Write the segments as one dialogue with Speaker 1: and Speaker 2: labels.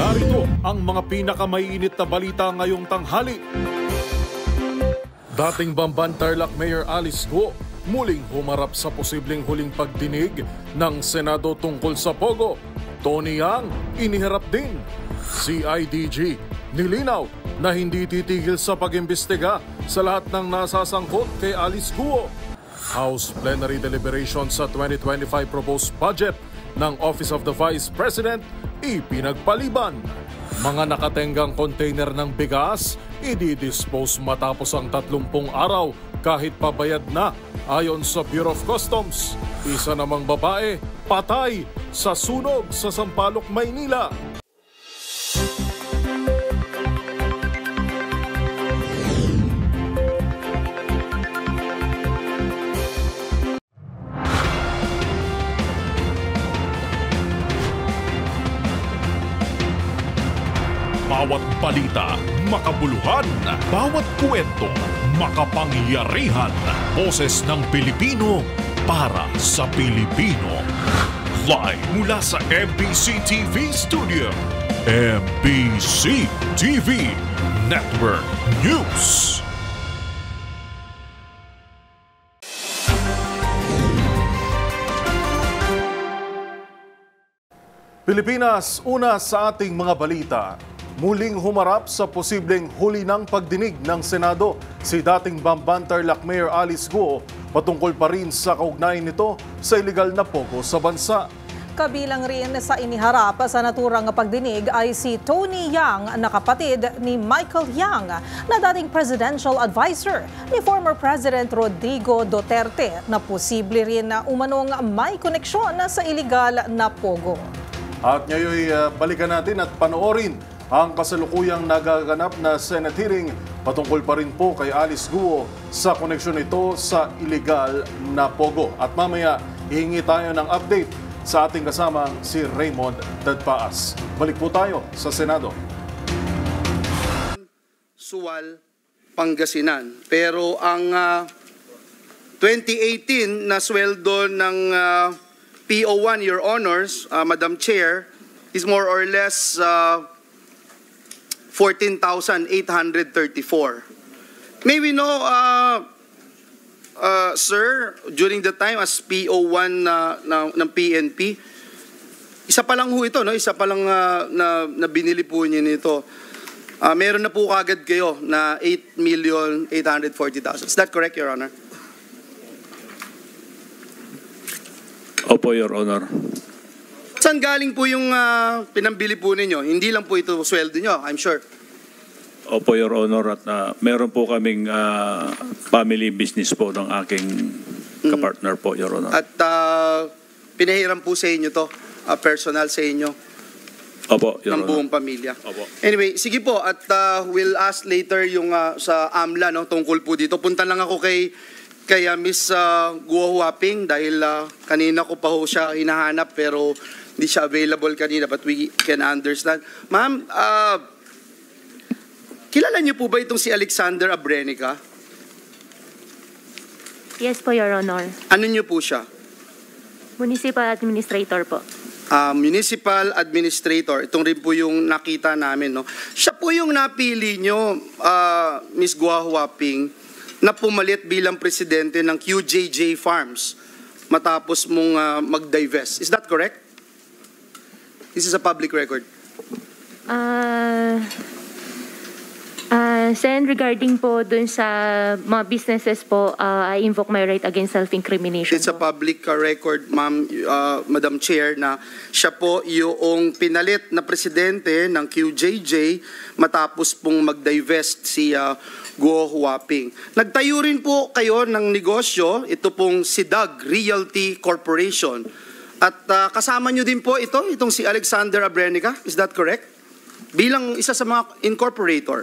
Speaker 1: Narito ang mga pinakamainit na balita ngayong tanghali. Dating Bamban Tarlac Mayor Alice Guo muling humarap sa posibleng huling pagdinig ng Senado tungkol sa Pogo. Tony Yang iniharap din. CIDG nilinaw na hindi titigil sa pag-imbestiga sa lahat ng nasasangkot kay Alice Guo. House Plenary Deliberation sa 2025 proposed budget ng Office of the Vice President ipinagpaliban. Mga nakatenggang container ng bigas i-dispose matapos ang 30 araw kahit pabayad na ayon sa Bureau of Customs. Isa namang babae patay sa sunog sa Sampaloc, Maynila. Bawat balita, makabuluhan. Bawat kwento, makapangyarihan. Boses ng Pilipino para sa Pilipino. Live mula sa MBC TV Studio. MBC TV Network News. Pilipinas, una sa ating mga balita. Muling humarap sa posibleng huli ng pagdinig ng Senado si dating Bamban Tarlac Mayor Alice Guo patungkol pa rin sa kaugnayan nito sa iligal na pogo sa bansa.
Speaker 2: Kabilang rin sa iniharap sa naturang pagdinig ay si Tony Yang na kapatid ni Michael Yang na dating presidential advisor ni former President Rodrigo Duterte na posible rin na umanong may koneksyon sa iligal na pogo.
Speaker 1: At ngayon balikan natin at panoorin ang kasalukuyang nagaganap na Senate hearing patungkol pa rin po kay Alice Guo sa koneksyon nito sa illegal na pogo. At mamaya, hihingi tayo ng update sa ating kasamang si Raymond Dadpaas. Balik po tayo sa Senado.
Speaker 3: Suwal, Pangasinan. Pero ang 2018 na sweldo ng PO1, Your Honors, Madam Chair, is more or less 14,834. May we know, sir, during the time as PO1 ng PNP, isa pa lang ho ito, no? Isa pa lang na binili po niyo nito. Meron na po kagad kayo na 8,840,000. Is that correct, Your Honor?
Speaker 4: Opo, Your Honor.
Speaker 3: Saan galing po yung pinambili po ninyo? Hindi lang po ito sweldo nyo, I'm sure.
Speaker 4: Opo, Your Honor. At meron po kaming family business po ng aking kapartner po, Your Honor.
Speaker 3: At pinahiram po sa inyo to, personal sa inyo.
Speaker 4: Opo, Your
Speaker 3: ng
Speaker 4: Honor.
Speaker 3: buong pamilya.
Speaker 4: Opo.
Speaker 3: Anyway, sige po. At we'll ask later yung sa AMLA, no, tungkol po dito. Punta lang ako kay Miss Guo Huaping dahil kanina ko pa ho siya hinahanap pero hindi siya available kanina, but we can understand. Ma'am, kilala niyo po ba itong si Alexander Abrenica?
Speaker 5: Yes po, Your Honor.
Speaker 3: Ano niyo po siya?
Speaker 5: Municipal Administrator po.
Speaker 3: Municipal Administrator. Itong rin po yung nakita namin, no? Siya po yung napili niyo, Miss Guo Huaping, na pumalit bilang presidente ng QJJ Farms matapos mong mag-divest. Is that correct? This is a public record.
Speaker 5: Sen, regarding po dun sa mga businesses po, I invoke my right against self-incrimination.
Speaker 3: It's a public record, ma'am, Madam Chair, na siya po yung pinalit na presidente ng QJJ matapos pong mag-divest si Guo Huaping. Nagtayo rin po kayo ng negosyo, ito pong SIDAG Realty Corporation. At kasama nyo din po itong si Alexander Abrenica, is that correct? Bilang isa sa mga incorporator.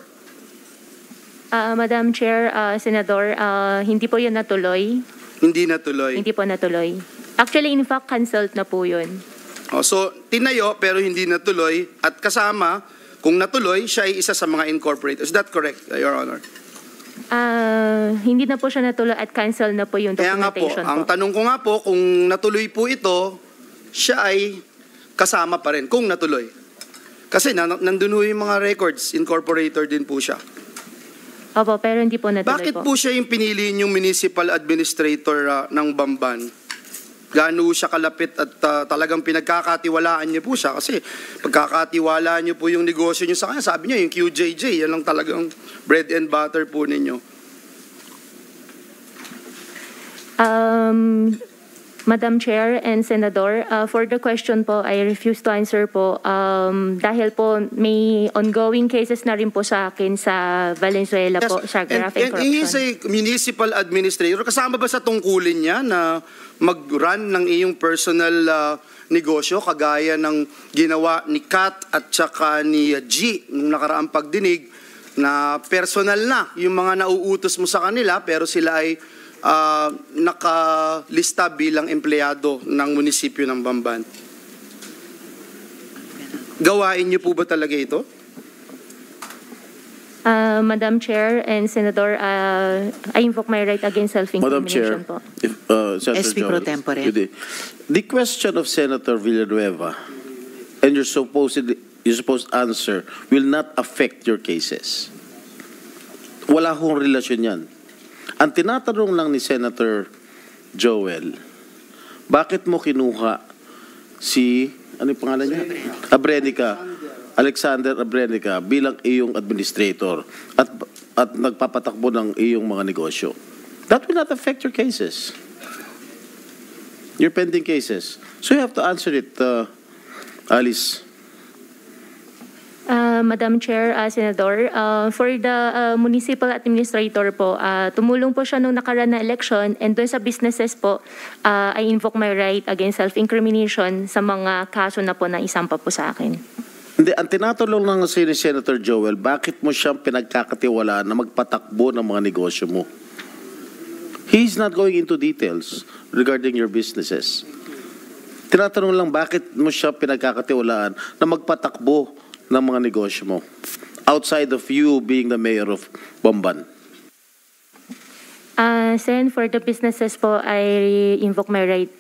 Speaker 5: Madam Chair, Senador, hindi po yun natuloy.
Speaker 3: Hindi natuloy?
Speaker 5: Hindi po natuloy. Actually, in fact, cancelled na po yun.
Speaker 3: So, tinayo pero hindi natuloy at kasama, kung natuloy, siya ay isa sa mga incorporator. Is that correct, Your Honor?
Speaker 5: Hindi na po siya natuloy at cancel na po yung documentation.
Speaker 3: Kaya nga po, ang tanong ko nga po, kung natuloy po ito, siya ay kasama pa rin, kung natuloy. Kasi nandun ho yung mga records, incorporator din po siya.
Speaker 5: Opo, pero hindi po natuloy
Speaker 3: Bakit po siya yung pinili yung municipal administrator ng Bamban? Gaano siya kalapit at talagang pinagkakatiwalaan niyo po siya? Kasi pagkakatiwalaan niyo po yung negosyo niyo sa kanya, sabi niya yung QJJ, yan lang talagang bread and butter po ninyo.
Speaker 5: Madam Chair and Senador, for the question po, I refuse to answer po dahil po may ongoing cases na rin po sa akin sa Valenzuela po, sa graft and corruption.
Speaker 3: He is a municipal administrator. Kasama ba sa tungkulin niya na mag-run ng iyong personal negosyo kagaya ng ginawa ni Kat at saka ni G nung nakaraang pagdinig na personal na yung mga nauutos mo sa kanila pero sila ay nakalista bilang empleyado ng munisipyo ng Bamban. Gawain niyo po ba talaga ito?
Speaker 5: Madam Chair and Senador, I invoke my right against self-incrimination po.
Speaker 6: Senator
Speaker 7: SP Pro Tempore.
Speaker 6: The question of Senator Villanueva and your supposed answer will not affect your cases. Wala hong relasyon yan. Ang tinatanong lang ni Senator Joel, bakit mo kinuha si, ano yung pangalan niya? Alexander Abrenica bilang iyong administrator at nagpapatakbo ng iyong mga negosyo? That will not affect your cases. Your pending cases. So you have to answer it, Alice.
Speaker 5: Madam Chair, Senador, for the municipal administrator po, tumulong po siya nung nakaraan na election and doon sa businesses po, I invoke my right against self-incrimination sa mga kaso na po na isampa po sa akin.
Speaker 6: Hindi, ang tinatanong lang si Senator Joel, bakit mo siyang pinagkakatiwalaan na magpatakbo ng mga negosyo mo? He's not going into details regarding your businesses. Tinatanong lang, bakit mo siya pinagkakatiwalaan na magpatakbo ng mga negosyo mo outside of you being the mayor of Bamban?
Speaker 5: Sen, for the businesses po, I invoke my right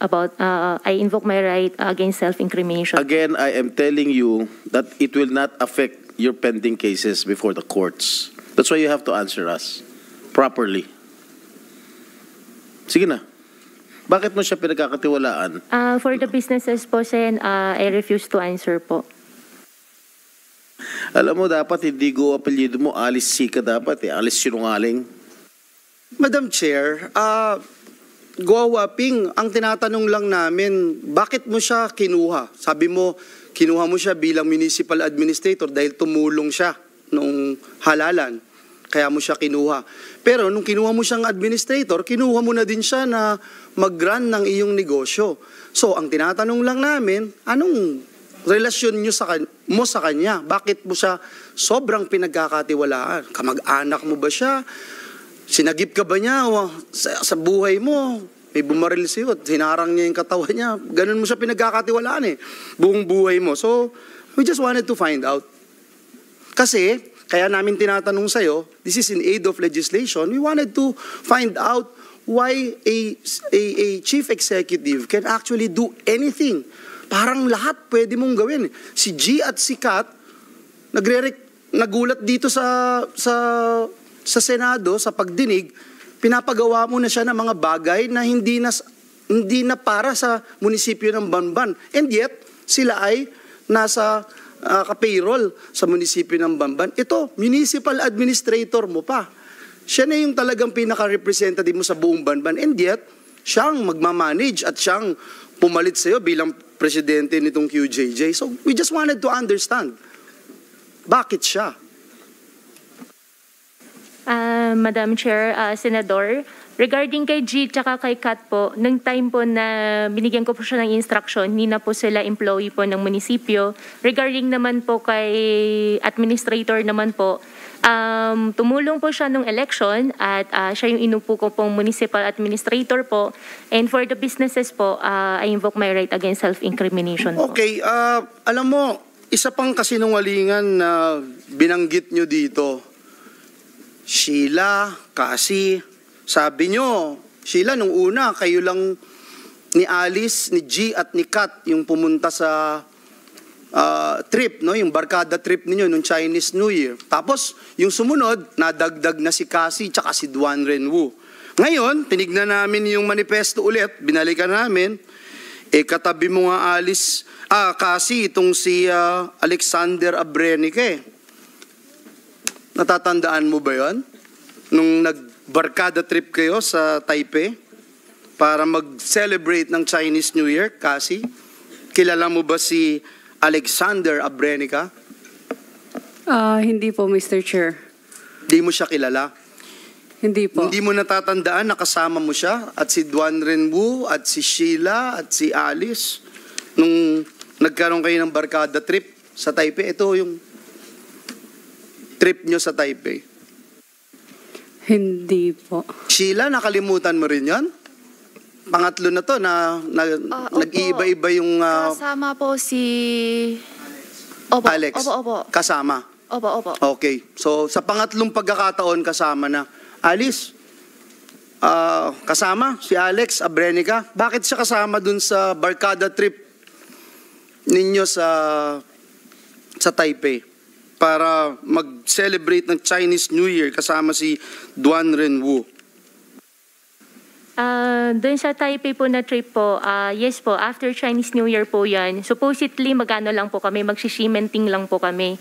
Speaker 5: against self-incrimination.
Speaker 6: Again, I am telling you that it will not affect your pending cases before the courts. That's why you have to answer us properly. Sige na. Bakit mo siya pinagkakatiwalaan?
Speaker 5: For the businesses po, Sen, I refuse to answer po.
Speaker 6: Alam mo, dapat hindi go apelyido mo, Alice Sica dapat eh. Alice Sinungaling.
Speaker 3: Madam Chair, Go Waping, ang tinatanong lang namin, bakit mo siya kinuha? Sabi mo, kinuha mo siya bilang municipal administrator dahil tumulong siya nung halalan. Kaya mo siya kinuha. Pero nung kinuha mo siyang administrator, kinuha mo na din siya na mag-run ng iyong negosyo. So, ang tinatanong lang namin, anong relasyon mo sa kanya? Bakit mo siya sobrang pinagkakatiwalaan? Kamag-anak mo ba siya? Sinagip ka ba niya sa buhay mo? May bumaril sa'yo at hinarang niya yung katawan niya. Ganun mo siya pinagkakatiwalaan eh. Buong buhay mo. So, we just wanted to find out. Kasi, kaya namin tinatanong sa'yo, this is in aid of legislation, we wanted to find out why a chief executive can actually do anything. Parang lahat pwede mong gawin. Si G at si Kat, nagulat dito sa Senado, sa pagdinig, pinapagawa mo na siya ng mga bagay na hindi na para sa munisipyo ng Bamban. And yet, sila ay nasa ka-payroll sa munisipyo ng Bamban. Ito, municipal administrator mo pa. Siya na yung talagang pinaka-representative mo sa buong Bamban. And yet, siyang magmamanage at siyang pumalit sa'yo bilang presidente nitong QJJ. So, we just wanted to understand. Bakit siya?
Speaker 5: Madam Chair, Senador, regarding kay G tsaka kay Kat po, nung time po na binigyan ko po siya ng instruction, hindi na po sila employee po ng munisipyo. Regarding naman po kay administrator naman po, tumulong po siya nung election at siya yung inupo ko pong municipal administrator po. And for the businesses po, I invoke my right against self-incrimination po.
Speaker 3: Okay, alam mo, isa pang kasinungalingan na binanggit nyo dito, Sheila, Cassie, sabi nyo, Sheila, nung una, kayo lang ni Alice, ni G at ni Kat yung pumunta sa trip, no? Yung barkada trip ninyo nung Chinese New Year. Tapos, yung sumunod, nadagdag na si Cassie tsaka si Duan Renwu. Ngayon, tinignan namin yung manifesto ulit, binalikan namin, katabi mo nga Cassie, itong si Alexander Abrenica. Natatandaan mo ba yon? Nung nagbarkada trip kayo sa Taipei para mag-celebrate ng Chinese New Year, Cassie? Kilala mo ba si Alexander Abrenica?
Speaker 7: Hindi po, Mr. Chair.
Speaker 3: Di mo siya kilala?
Speaker 7: Hindi po.
Speaker 3: Hindi mo natatandaan na kasama mo siya at si Duan Renwu at si Sheila at si Alice nung nagkaroon kayo ng barkada trip sa Taipei? Ito yung trip nyo sa Taipei.
Speaker 7: Hindi po.
Speaker 3: Sheila, nakalimutan mo rin yan? Pangatlo na to na nag-iiba-iba yung
Speaker 8: kasama po si Opo,
Speaker 3: Alex.
Speaker 8: Opo.
Speaker 3: Kasama.
Speaker 8: Opo.
Speaker 3: Okay. So sa pangatlong pagkakataon kasama na. Alice, kasama si Alex Abrenica. Bakit siya kasama dun sa barkada trip ninyo sa Taipei para mag-celebrate ng Chinese New Year kasama si Duan Renwu?
Speaker 5: Doon sa Taipei po na trip po, yes po, after Chinese New Year po yan. Supposedly, mag-ano lang po kami, mag-shimenting lang po kami.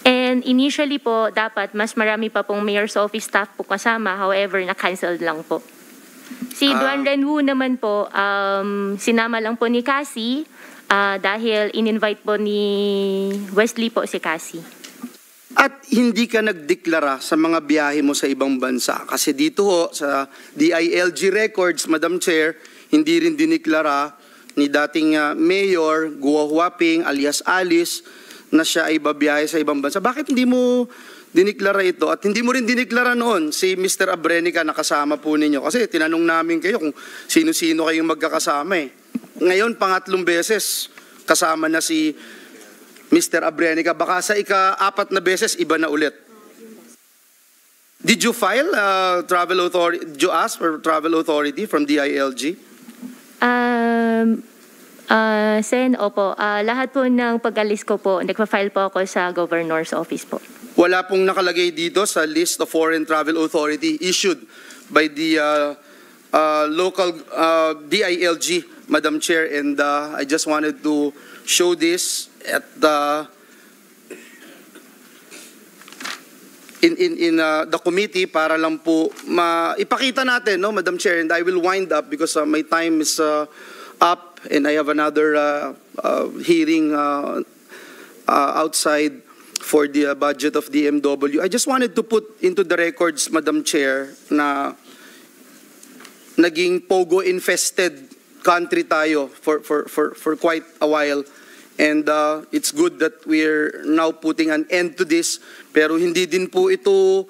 Speaker 5: And initially po, dapat mas marami pa pong mayor's office staff po kasama. However, na-cancelled lang po. Si Duan Renwu naman po, sinama lang po ni Cassie dahil in-invite po ni Wesley po si Cassie.
Speaker 3: At hindi ka nagdeklara sa mga biyahe mo sa ibang bansa. Kasi dito ho, sa DILG records, Madam Chair, hindi rin diniklara ni dating Mayor Guo Huaping alias Alice na siya ay babiyahe sa ibang bansa. Bakit hindi mo diniklara ito? At hindi mo rin diniklara noon si Mr. Abrenica na kasama po ninyo. Kasi tinanong namin kayo kung sino-sino kayong magkakasama. Ngayon, pangatlong beses, kasama na si Mr. Abrenica, baka sa ika-4 na beses, iba na ulit. Did you file travel authority? Did you ask for travel authority from DILG?
Speaker 5: Sen, opo. Lahat po ng pag-alis ko po, nagpa-file po ako sa governor's office po.
Speaker 3: Wala pong nakalagay dito sa list of foreign travel authority issued by the local DILG, Madam Chair, and I just wanted to show this at in the committee para lang po ipakita natin, no, Madam Chair, and I will wind up because my time is up and I have another hearing outside for the budget of DMW. I just wanted to put into the records, Madam Chair, na naging pogo infested country tayo for quite a while. And it's good that we're now putting an end to this. Pero hindi din po ito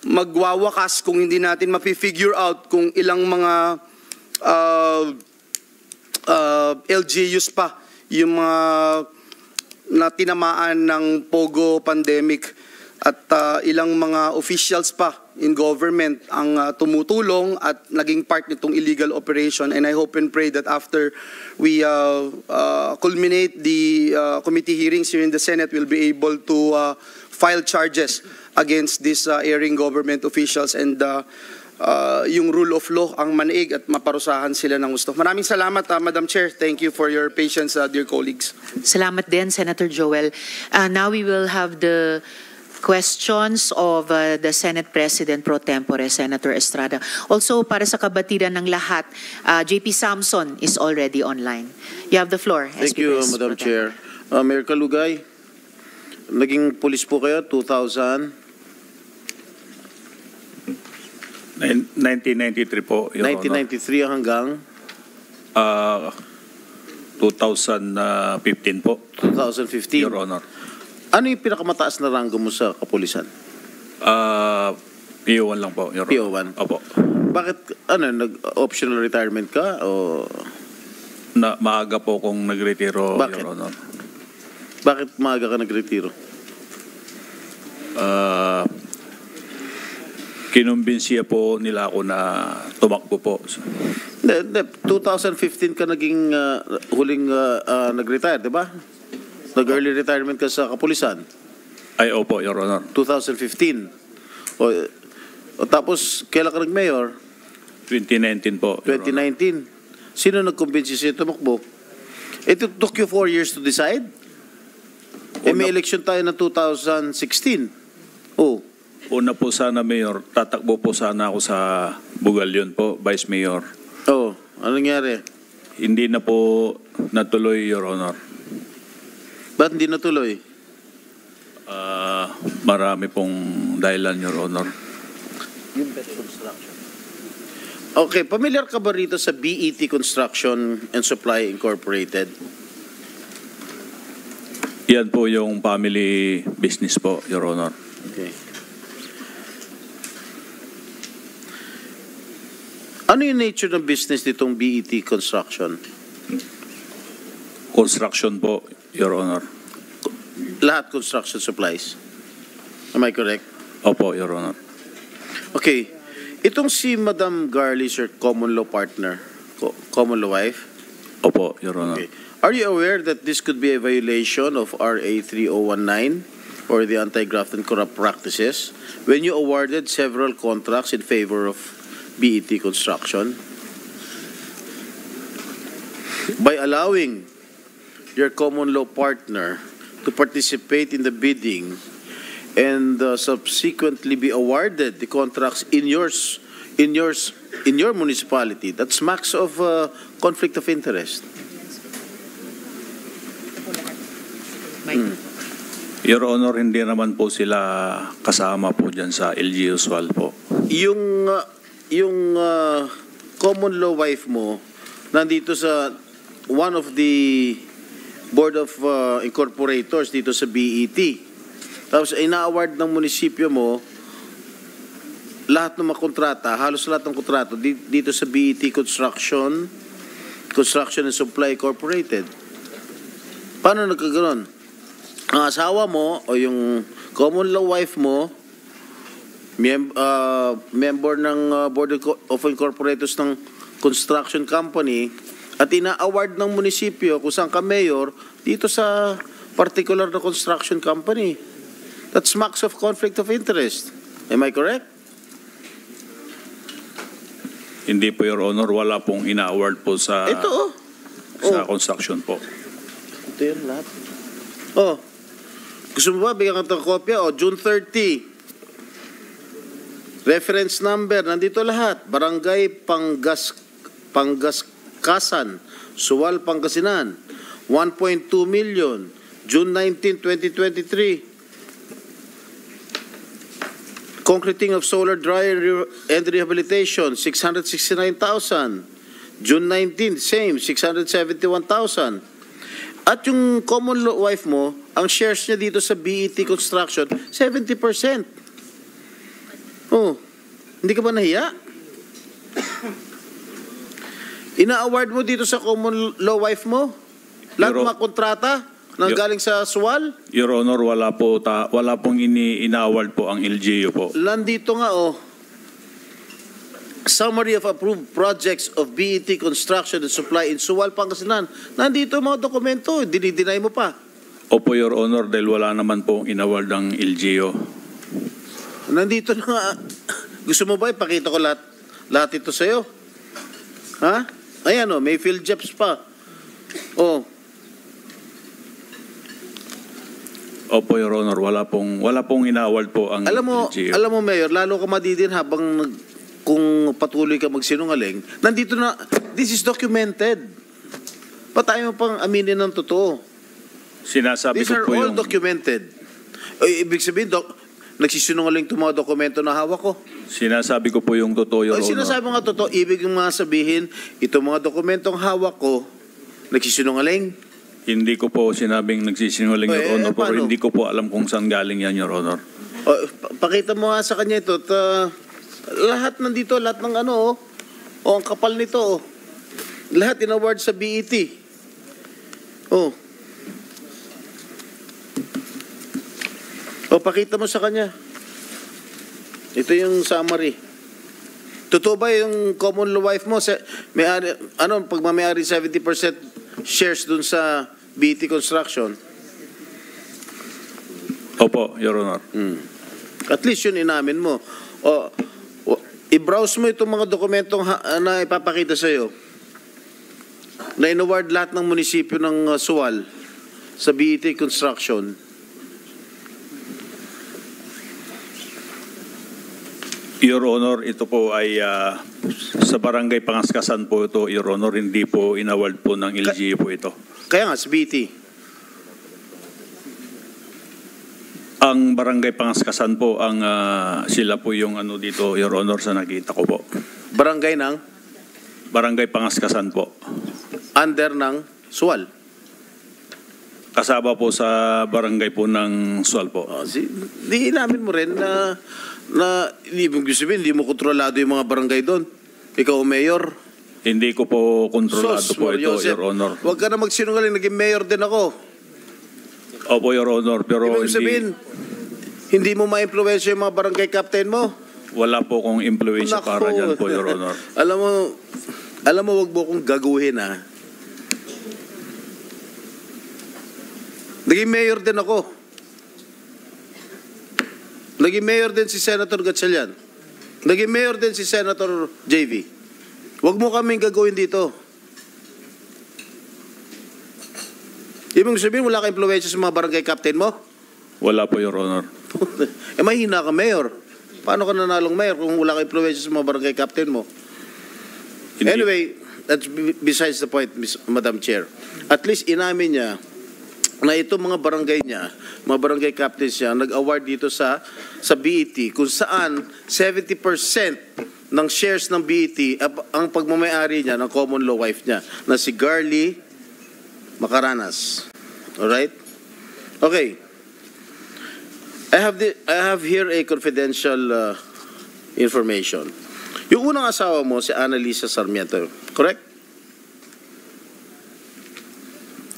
Speaker 3: magwawakas kung hindi natin mapifigure out kung ilang mga LGUs pa yung mga na tinamaan ng pogo pandemic at ilang mga officials pa in government ang tumutulong at naging part nitong illegal operation. And I hope and pray that after we culminate the committee hearings here in the Senate, we'll be able to file charges against these erring government officials and yung rule of law ang manaig at maparusahan sila ng gusto. Maraming salamat, Madam Chair. Thank you for your patience, dear colleagues.
Speaker 9: Salamat din, Senator Joel. Now we will have the questions of the Senate President Pro Tempore, Senator Estrada. Also, para sa kabatiran ng lahat, JP Samson is already online. You have the floor.
Speaker 6: Thank you, Madam Chair. Mayor Kalugay, naging pulis po kayo
Speaker 4: 1993 po, Your
Speaker 6: 1993 hanggang
Speaker 4: Honor. 2015 po,
Speaker 6: 2015.
Speaker 4: Your Honor.
Speaker 6: Ano yung pinakamataas na ranggo mo sa kapulisan?
Speaker 4: PO1 lang po, Your Honor.
Speaker 6: PO1?
Speaker 4: Opo.
Speaker 6: Bakit, nag-optional retirement ka o?
Speaker 4: Maaga po kung nagretiro,
Speaker 6: Bakit?
Speaker 4: Your Honor.
Speaker 6: Bakit maaga ka nagretiro?
Speaker 4: Kinumbinsiya po nila ako na tumakbo po.
Speaker 6: 2015 ka naging huling nag-retire, di ba? Nag-early retirement ka sa kapulisan.
Speaker 4: Ay, opo, Your Honor.
Speaker 6: 2015. O tapos, kailan ka nag-mayor?
Speaker 4: 2019 po, Your Honor.
Speaker 6: 2019. Sino nag-convince sa'yo tumakbo? It took you 4 years to decide? May election tayo na 2016. Oh.
Speaker 4: Una po sana, Mayor, tatakbo po sana ako sa Bugalyon po, Vice Mayor.
Speaker 6: Oh, ano nangyari?
Speaker 4: Hindi na po natuloy, Your Honor.
Speaker 6: Ba't hindi natuloy?
Speaker 4: Marami pong dahilan, Your Honor.
Speaker 6: Okay, familiar ka ba rito sa BET Construction and Supply Incorporated?
Speaker 4: Yan po yung family business po, Your Honor.
Speaker 6: Okay. Ano yung nature ng business nitong BET Construction?
Speaker 4: Construction po, Your Honor.
Speaker 6: Lahat construction supplies. Am I correct?
Speaker 4: Opo, Your Honor.
Speaker 6: Okay. Itong si Madam Garly, sir, common law partner, common law wife.
Speaker 4: Opo, Your Honor.
Speaker 6: Okay. Are you aware that this could be a violation of RA 3019 or the Anti-Graft and Corrupt Practices when you awarded several contracts in favor of BET Construction? By allowing your common law partner to participate in the bidding and subsequently be awarded the contracts in your municipality, that smacks of conflict of interest.
Speaker 4: Your Honor, hindi naman po sila kasama po dyan sa LG Usual po.
Speaker 6: Yung common law wife mo nandito sa one of the board of incorporators dito sa BET. Tapos ina-award ng munisipyo mo lahat ng mga kontrata, halos lahat ng kontrata dito sa BET Construction and Supply Incorporated. Paano nagkaganon? Ang asawa mo o yung common law wife mo, member ng Board of Incorporators ng construction company, at ina-award ng munisipyo kung saan ka mayor dito sa particular na construction company. That smacks of conflict of interest. Am I correct?
Speaker 4: Hindi po, Your Honor, wala pong ina-award po sa sa construction po.
Speaker 6: Ito yun lahat. Oh, gusto mo ba bigyan ka ng kopya? Oh, June 30. Reference number, nandito lahat. Barangay Panggaskasan, Suwal, Pangasinan. 1.2 million. June 19, 2023. Concreting of solar dryer and rehabilitation, 669,000. June 19, same, 671,000. At yung common law wife mo, ang shares niya dito sa BET Construction, 70%. Oh, hindi ka ba nahiya? Ina-award mo dito sa common law wife mo? Lahat ng mga kontrata na galing sa SWAL?
Speaker 4: Your Honor, wala pong ina-award po ang LGU po.
Speaker 6: Nandito nga summary of approved projects of BET Construction and Supply in Suwal, Pangasinan. Nandito mga dokumento, dinideny mo pa.
Speaker 4: Opo, Your Honor, dahil wala naman pong in-award ang LGU.
Speaker 6: Nandito na nga. Gusto mo ba ipakita ko lahat ito sa'yo? Ha? Ayan may field jobs pa.
Speaker 4: Opo, Your Honor, wala pong ina-award po ang LGU.
Speaker 6: Alam mo, Mayor, lalo ka madidin habang kung patuloy ka magsinungaling. Nandito na, this is documented. Pa tayo pang aminin ng totoo.
Speaker 4: Sinasabi
Speaker 6: These
Speaker 4: ko
Speaker 6: are
Speaker 4: po
Speaker 6: all documented. Ibig sabihin, nagsisinungaling itong mga dokumento na hawak ko.
Speaker 4: Sinasabi ko po yung totoo, Your Honor.
Speaker 6: Sinasabi mo nga totoo, ibig yung mga sabihin, itong mga dokumentong hawak ko, nagsisinungaling.
Speaker 4: Hindi ko po sinabing nagsisinungaling, Your Honor, pero
Speaker 6: paano?
Speaker 4: hindi ko po alam kung saan galing yan, Your Honor.
Speaker 6: Pakita mo nga sa kanya ito. Lahat nandito, lahat ng ang kapal nito. Lahat in-award sa BET. Pakita mo sa kanya. Ito yung summary. Totoo ba yung common law wife mo? Pag may-ari 70% shares dun sa BET Construction?
Speaker 4: Opo, Your Honor.
Speaker 6: At least yun inamin mo. I-browse mo itong mga dokumentong na ipapakita sa'yo na inaward lahat ng munisipyo ng Suwal sa BET Construction.
Speaker 4: Your Honor, ito po ay sa barangay Pangaskasan po ito, Your Honor, hindi po inaward po ng LGU po ito.
Speaker 6: Kaya nga, sa BET.
Speaker 4: Ang barangay Pangaskasan po, ang sila po yung ano dito, Your Honor, sa nakita ko po.
Speaker 6: Barangay ng?
Speaker 4: Barangay Pangaskasan po.
Speaker 6: Under ng Suwal.
Speaker 4: Kasama po sa barangay po ng Suwal po.
Speaker 6: Di inamin mo rin na hindi mo sabihin, hindi mo kontrolado yung mga barangay doon. Ikaw mayor.
Speaker 4: Hindi ko po kontrolado po ito,
Speaker 6: Joseph,
Speaker 4: Your Honor.
Speaker 6: Huwag ka na magsinungaling, naging mayor din ako.
Speaker 4: Opo, Your Honor, pero
Speaker 6: Ibig sabihin, hindi mo ma-influensya yung mga barangay captain mo.
Speaker 4: wala po kong impluensya para dyan po, Your Honor.
Speaker 6: Alam mo, wag mo kong gaguhin, ha? Naging mayor din ako. Naging mayor din si Senator Gatchalian. Naging mayor din si Senator JV. Huwag mo kaming gagawin dito. Ibig sabihin, wala ka impluensya sa mga barangay captain mo?
Speaker 4: Wala po, Your Honor.
Speaker 6: Mahina ka, mayor. Paano ka nanalong mayor kung wala ka impluensya sa mga barangay captain mo?
Speaker 4: Hindi.
Speaker 6: Anyway, that's besides the point, Madam Chair. At least inamin niya na itong mga barangay niya, mga barangay captains niya, nag-award dito sa BET kung saan 70% ng shares ng BET ang pagmamayari niya ng common law wife niya na si Garly Macaranas. Alright? Okay. I have here a confidential information. Yung unang asawa mo, si Annalisa Sarmiento, correct?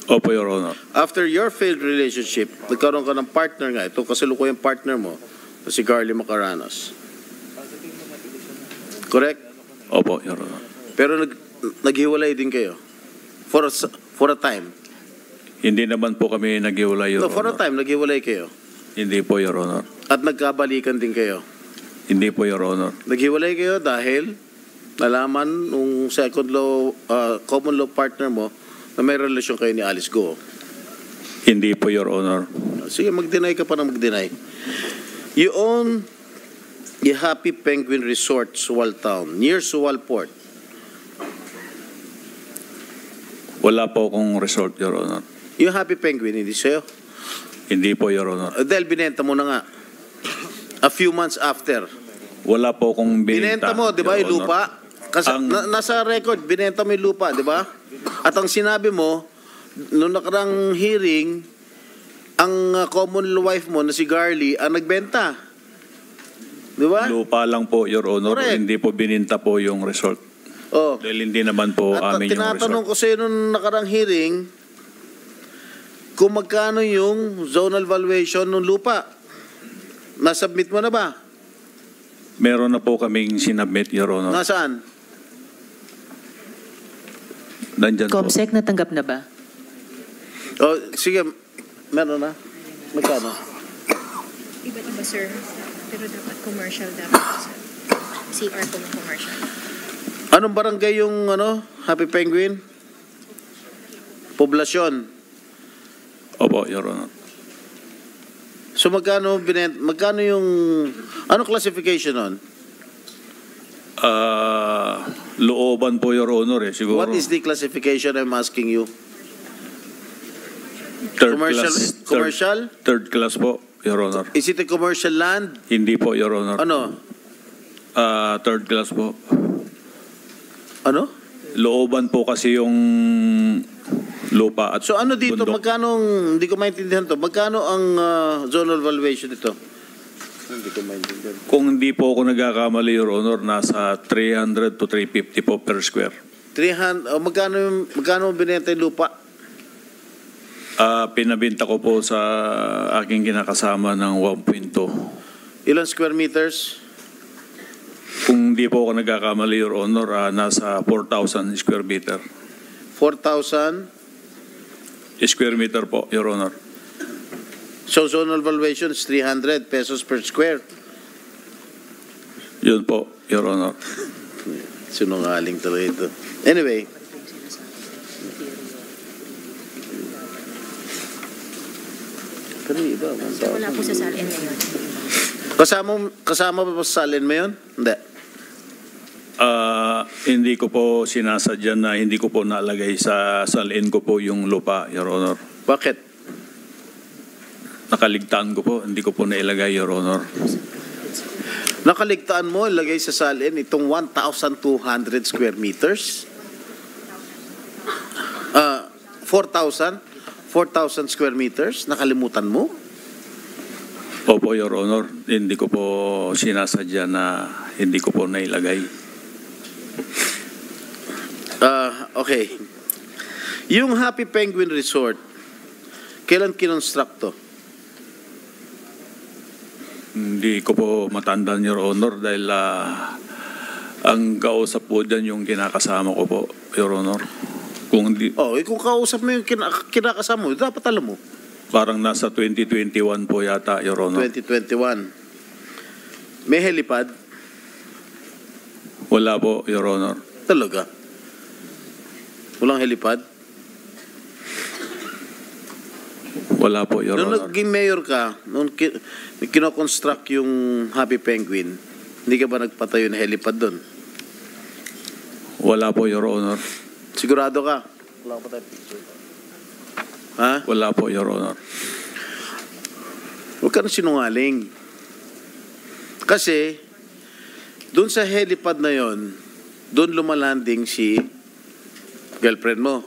Speaker 4: Opo, Your Honor.
Speaker 6: After your failed relationship, nagkaroon ka ng partner nga. Ito kasalukuyang partner mo, si Garly Macaranas. Correct?
Speaker 4: Opo, Your Honor.
Speaker 6: Pero naghiwalay din kayo? For a time?
Speaker 4: Hindi naman po kami naghiwalay, Your
Speaker 6: No, for a
Speaker 4: Honor.
Speaker 6: time, naghiwalay kayo.
Speaker 4: Hindi po, Your Honor.
Speaker 6: At nagkabalikan din kayo.
Speaker 4: Hindi po, Your Honor.
Speaker 6: Naghiwalay kayo dahil nalaman nung second law, common law partner mo na may relasyon kayo ni Alice Go.
Speaker 4: Hindi po, Your Honor.
Speaker 6: Sige, mag-deny ka pa na mag-deny. You own the Happy Penguin Resort, Suwal Town, near Suwal Port.
Speaker 4: Wala po akong resort, Your Honor.
Speaker 6: Yung Happy Penguin, hindi sa'yo?
Speaker 4: Hindi po, Your Honor.
Speaker 6: Dahil binenta mo na nga. A few months after.
Speaker 4: Wala po akong
Speaker 6: Binenta mo, di ba,
Speaker 4: Your
Speaker 6: yung
Speaker 4: Honor.
Speaker 6: lupa? Kasi nasa record, binenta mo yung lupa, di ba? At ang sinabi mo, noong nakarang hearing, ang common law wife mo na si Garly ang nagbenta. Di ba?
Speaker 4: Lupa lang po, Your Honor.
Speaker 6: Correct.
Speaker 4: Hindi po bininta po yung resort.
Speaker 6: Oh.
Speaker 4: Dahil hindi naman po
Speaker 6: At
Speaker 4: amin yung
Speaker 6: tinatanong
Speaker 4: resort.
Speaker 6: ko sa'yo noong nakarang hearing, kung magkano yung zonal valuation ng lupa. Nasubmit mo na ba?
Speaker 4: Meron na po kaming sinabmit, Your Honor.
Speaker 6: Nasaan?
Speaker 4: Nandyan po.
Speaker 9: Comsec, natanggap na ba?
Speaker 6: Oh, sige, meron na. Magkano?
Speaker 10: Iba-iba, sir. Pero dapat commercial dapat, sir. CR kung commercial.
Speaker 6: Anong barangay yung Happy Penguin? Poblasyon.
Speaker 4: Opo, Your Honor.
Speaker 6: So magkano yung anong classification nun?
Speaker 4: Looban po, Your Honor. Siguro.
Speaker 6: What is the classification I'm asking you?
Speaker 4: Third
Speaker 6: Commercial?
Speaker 4: class.
Speaker 6: Commercial?
Speaker 4: Third class po, Your Honor.
Speaker 6: Is it a commercial land?
Speaker 4: Hindi po, Your Honor.
Speaker 6: Ano?
Speaker 4: Third class po.
Speaker 6: Ano?
Speaker 4: Looban po kasi yung lupa at
Speaker 6: So ano dito,
Speaker 4: bundok.
Speaker 6: magkano, hindi ko maintindihan to, magkano ang zonal valuation dito? Hindi ko maintindihan.
Speaker 4: Kung hindi po ako nagkakamali, Your Honor, nasa 300 to 350 po per square.
Speaker 6: 300, magkano binenta yung lupa?
Speaker 4: Pinabinta ko po sa aking kinakasama ng 1.2.
Speaker 6: Ilang square meters?
Speaker 4: Kung hindi po ako nagkakamali, Your Honor, nasa 4,000 square meter.
Speaker 6: 4,000?
Speaker 4: Square meter po, Your Honor.
Speaker 6: So zonal valuation is 300 pesos per square.
Speaker 4: Yun po, Your Honor.
Speaker 6: Sinungaling talaga ito. Anyway. Pero iba,
Speaker 10: Wala po sa salin ngayon.
Speaker 6: Kasama pa sa salin mo yun? Hindi.
Speaker 4: Hindi ko po sinasadya na hindi ko po nalagay sa salin ko po yung lupa, Your Honor.
Speaker 6: Bakit?
Speaker 4: Nakaligtaan ko po, hindi ko po nailagay, Your Honor.
Speaker 6: Nakaligtaan mo, ilagay sa salin itong 1,200 square meters? 4,000 square meters? Nakalimutan mo?
Speaker 4: Opo, Your Honor. Hindi ko po sinasadya na hindi ko po nailagay.
Speaker 6: Okay. Yung Happy Penguin Resort, kailan kinonstruct to?
Speaker 4: Hindi ko po matandaan, Your Honor, dahil ang kausap po dyan yung kinakasama ko po, Your Honor. Kung kausap mo yung kinakasama mo, dapat alam mo. Parang nasa 2021 po yata, Your Honor.
Speaker 6: 2021. May helipad?
Speaker 4: Wala po, Your Honor.
Speaker 6: Talaga? Walang helipad?
Speaker 4: Wala po, Your
Speaker 6: Nung
Speaker 4: Honor.
Speaker 6: naging mayor ka, nung kinoconstruct yung Happy Penguin, hindi ka ba nagpatayo ng helipad doon?
Speaker 4: Wala po, Your Honor.
Speaker 6: Sigurado ka? Wala pa tayo picture. Ha?
Speaker 4: Wala po, Your Honor.
Speaker 6: Huwag ka na sinungaling. Kasi, doon sa helipad na yon, doon lumalanding si girlfriend mo.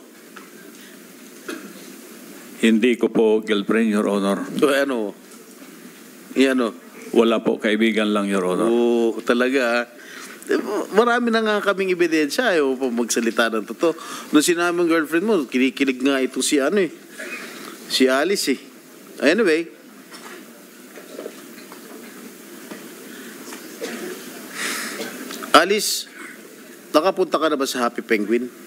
Speaker 4: Hindi ko po girlfriend, Your Honor.
Speaker 6: So, ano? Ano?
Speaker 4: Wala po, kaibigan lang, Your Honor.
Speaker 6: Oo, talaga. Marami na nga kaming ebidensya. Ayaw pa magsalita ng totoo. Nung sinabi ng girlfriend mo, kinikilig nga ito si si Alice eh. Anyway. Alice, nakapunta ka na ba sa Happy Penguin?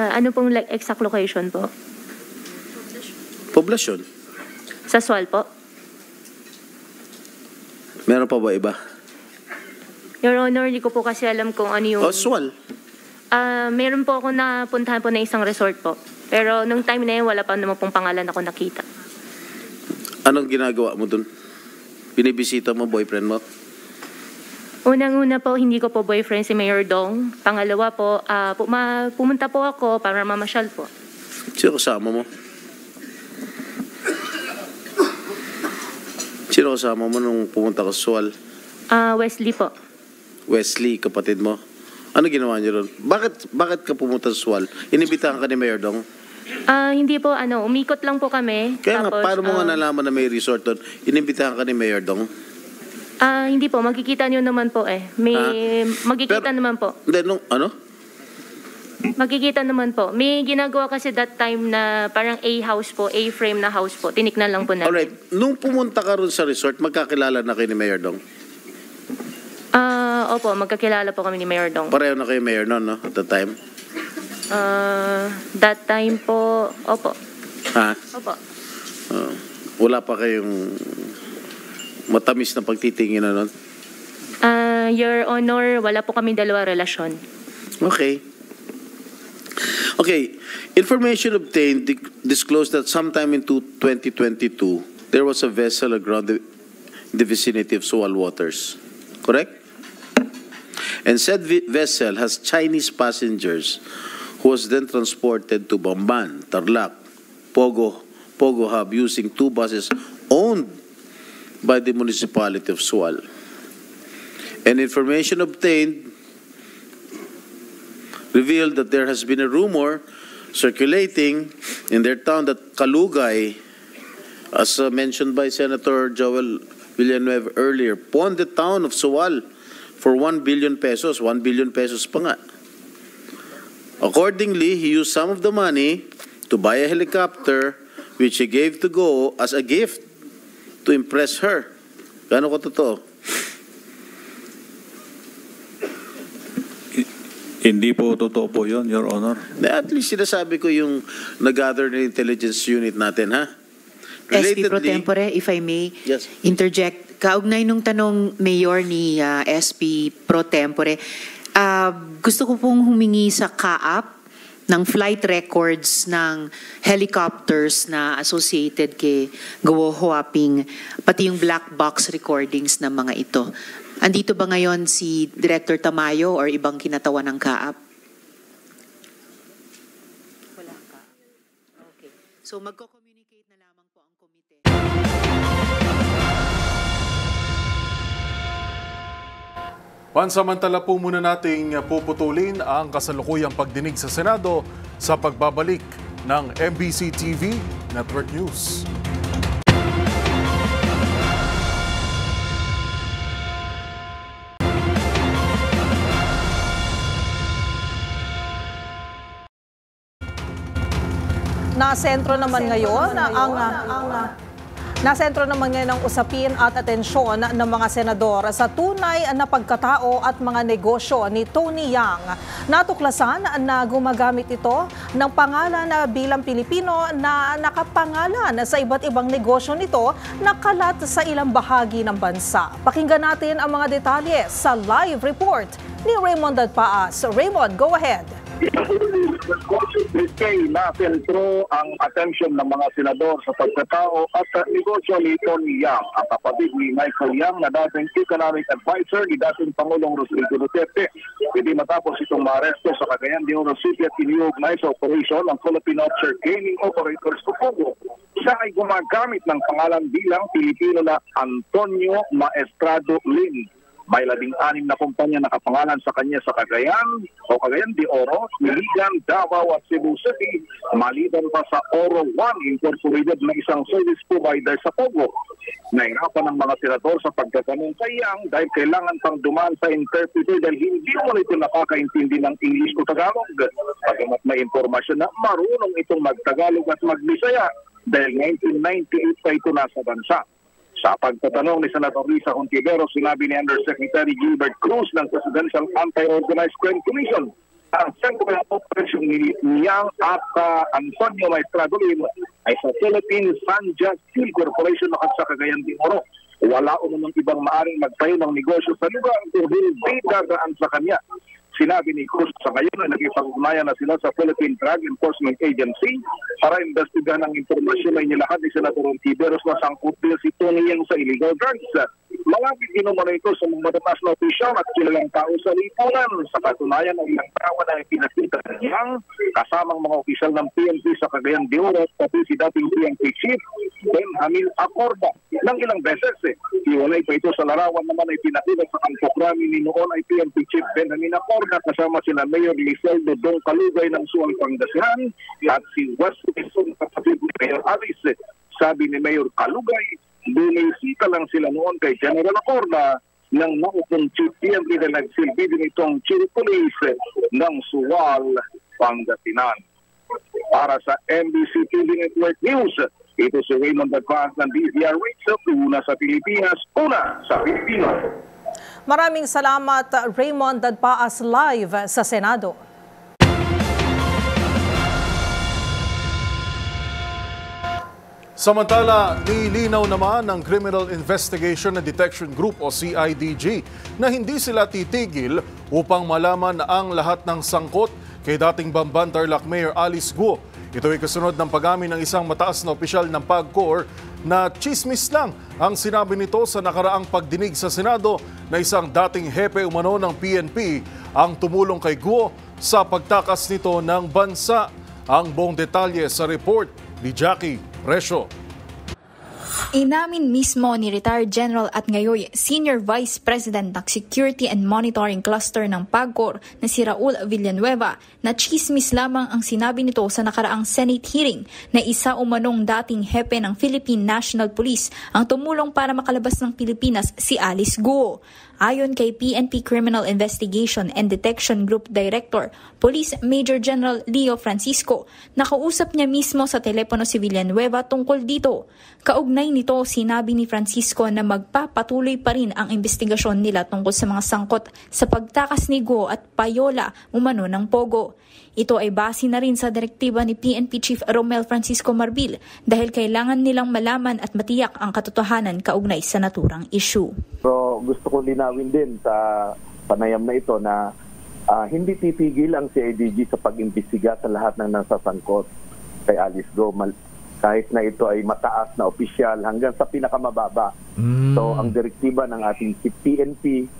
Speaker 5: Ano pong exact location po?
Speaker 6: Poblasyon.
Speaker 5: Sa Sual po?
Speaker 6: Meron pa ba iba?
Speaker 5: Your Honor, hindi ko po kasi alam kung ano yung...
Speaker 6: Sual.
Speaker 5: Meron po ako napuntahan po na isang resort po. Pero nung time na yun, wala pa naman pong pangalan ako nakita.
Speaker 6: Anong ginagawa mo dun? Binibisita mo boyfriend mo?
Speaker 5: Unang-una po, hindi ko po boyfriend si Mayor Dong. Pangalawa po, pumunta po ako para mamasyal po.
Speaker 6: Sino kasama mo? Sino kasama mo nung pumunta ka sa Sual?
Speaker 5: Wesley po.
Speaker 6: Wesley, kapatid mo. Ano ginawa niyo ron? Bakit ka pumunta sa Sual? Inibitahan ka ni Mayor Dong?
Speaker 5: Hindi po, umikot lang po kami.
Speaker 6: Kaya
Speaker 5: tapos,
Speaker 6: nga, paano mo nga nalaman na may resort doon? Inibitahan ka ni Mayor Dong?
Speaker 5: Hindi po, magkikita niyo naman po eh. Magkikita naman po.
Speaker 6: Hindi, ano?
Speaker 5: Magkikita naman po. May ginagawa kasi that time na parang A-house po, A-frame na house po. Tiniknan lang po namin.
Speaker 6: Alright, nung pumunta ka ron sa resort, magkakilala na kayo ni Mayor Dong?
Speaker 5: Opo, magkakilala po kami ni Mayor Dong.
Speaker 6: Pareho na kayo Mayor noon, no? At the time?
Speaker 5: That time po, opo.
Speaker 6: Ha?
Speaker 5: Opo.
Speaker 6: Wala pa kayong matamis na pagtitingin na nun?
Speaker 5: Your Honor, wala po kami dalawa relasyon.
Speaker 6: Okay. Okay. Information obtained disclosed that sometime in 2022, there was a vessel aground in the vicinity of Sual waters. Correct? And said vessel has Chinese passengers who was then transported to Bamban, Tarlac, Pogo Hub using two buses owned by the municipality of Sual. And information obtained revealed that there has been a rumor circulating in their town that Kalugay, as mentioned by Senator Joel Villanueva earlier, pawned the town of Sual for 1 billion pesos. 1 billion pesos pa nga. Accordingly, he used some of the money to buy a helicopter which he gave to Go as a gift to impress her. Gano'n ko totoo?
Speaker 4: Hindi po totoo po yun, Your Honor.
Speaker 6: At least sinasabi ko yung nag-gather na intelligence unit natin, ha?
Speaker 9: SP Pro Tempore, if I may interject. Kaugnay nung tanong Mayor ni SP Pro Tempore, gusto ko pong humingi sa CAAP ng flight records ng helicopters na associated kay Guo Huaping, pati yung black box recordings ng mga ito. Andito ba ngayon si Director Tamayo or ibang kinatawan ng CAAP? Wala ka. Okay. So magko-communicate na lamang po ang komite.
Speaker 1: Pansamantala po muna nating puputulin ang kasalukuyang pagdinig sa Senado sa pagbabalik ng MBC TV Network News.
Speaker 2: Nasentro naman ngayon ng usapin at atensyon ng mga senador sa tunay na pagkatao at mga negosyo ni Tony Yang. Natuklasan na gumagamit ito ng pangalan bilang Pilipino na nakapangalan sa iba't ibang negosyo nito na kalat sa ilang bahagi ng bansa. Pakinggan natin ang mga detalye sa live report ni Raymond Dadpaas. Raymond, go ahead.
Speaker 11: Na sentro ang atensyon ng mga senador sa pagkatao at negosyo ni Tony Yang, ang kapatid ni Michael Yang na dating economic advisor ni dating Pangulong Rodrigo Duterte. Hindi matapos itong maaresto sa Cagayan de Oro City at iniugnay sa operasyon ng Philippine Offshore Gaming Operators o POGO. Siya ay gumagamit ng pangalan bilang Pilipino na Antonio Maestrado Lim. May 16 na kumpanya nakapangalan sa kanya sa Cagayan o Cagayan de Oro, Iligan, Davao at Cebu City, maliban pa sa Oro 1 Incorporated na isang service provider sa Pogo. Nahirapan ng mga senador sa pagtatanong sa Yang dahil kailangan pang dumaan sa interpreter dahil hindi mo ito nakakaintindi ng English o Tagalog. Pagamat may impormasyon na marunong itong mag-Tagalog at mag-Bisaya dahil 1998 pa ito nasa bansa. Sa pagtatanong ni Senator Risa Hontiveros, sinabi ni Undersecretary Gilbert Cruz ng Presidential Anti-Organized Crime Commission ang sentro ng operasyon ni Yang at Antonio Maestrado Lim ay sa Philippine Sanja Steel Corporation na sa Cagayan de Oro. Wala umang ibang maaring magtayo ng negosyo sa lugar kung hindi dadaan sa kanya. Sinabi ni Cruz sa ngayon na nakipag-ugnayan na sila sa Philippine Drug Enforcement Agency para investigahan ang impormasyon na inilahad ni Senator Hontiveros na sangkot din si Tony Yang sa illegal drugs. Malapit ginumano ito sa mga matatas na opisyal at kilalang tao sa lipunan. Sa katunayan ng ilang tawa na ipinakita ng Yang kasamang mga opisyal ng PNP sa Cagayan de Oro pati si dating PNP Chief Benjamin Acorda ng ilang beses. Iwalay pa ito sa larawan naman ay pinakita sa kangkokrami ni noon ay PNP Chief Benjamin Acorda kasama sina Mayor Liseldo Dong Kalugay ng Sual Pangasinan at si West Quezon kapatid ni Mayor Alice. Sabi ni Mayor Kalugay, bumisita lang sila noon kay General Acorda ng naupong Chief PNP na nagsilbi din itong Chief Police ng Sual Pangasinan. Para sa MBC TV Network News, ito si Raymond Dadpaas ng DZRH, una sa Pilipinas, una sa Pilipino.
Speaker 2: Maraming salamat, Raymond Dadpaas, live sa Senado.
Speaker 1: Samantala, nilinaw naman ng Criminal Investigation and Detection Group o CIDG na hindi sila titigil upang malaman ang lahat ng sangkot kay dating Bamban Tarlac Mayor Alice Guo. Ito ay kasunod ng pag-amin ng isang mataas na opisyal ng PAGCOR na chismis lang ang sinabi nito sa nakaraang pagdinig sa Senado na isang dating hepe umano ng PNP ang tumulong kay Guo sa pagtakas nito ng bansa. Ang buong detalye sa report ni Jackie Presyo.
Speaker 12: Inamin mismo ni retired General at ngayon Senior Vice President ng Security and Monitoring Cluster ng PAGCOR na si Raul Villanueva na chismis lamang ang sinabi nito sa nakaraang Senate hearing na isa umanong dating hepe ng Philippine National Police ang tumulong para makalabas ng Pilipinas si Alice Guo. Ayon kay PNP Criminal Investigation and Detection Group Director, Police Major General Leo Francisco, nakausap niya mismo sa telepono si Villanueva tungkol dito. Kaugnay nito, sinabi ni Francisco na magpapatuloy pa rin ang investigasyon nila tungkol sa mga sangkot sa pagtakas ni Guo at payola umano ng Pogo. Ito ay base na rin sa direktiba ni PNP Chief Romel Francisco Marbil dahil kailangan nilang malaman at matiyak ang katotohanan kaugnay sa naturang issue.
Speaker 11: So gusto ko linawin din sa panayam na ito na hindi titigil ang CIDG sa pag-imbestiga sa lahat ng nasasangkot kay Alice Go, kahit na ito ay mataas na opisyal hanggang sa pinakamababa. So ang direktiba ng ating PNP,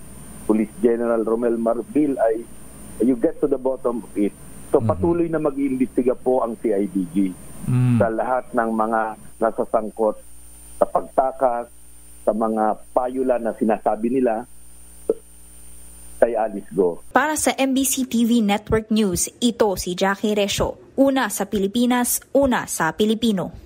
Speaker 11: Police General Romel Marbil, ay you get to the bottom of it. So patuloy na mag-iimbestiga po ang CIDG sa lahat ng mga nasasangkot sa pagtakas, sa mga payula na sinasabi nila kay Alice Go.
Speaker 12: Para sa MBC TV Network News, ito si Jackie Resio. Una sa Pilipinas, una sa Pilipino.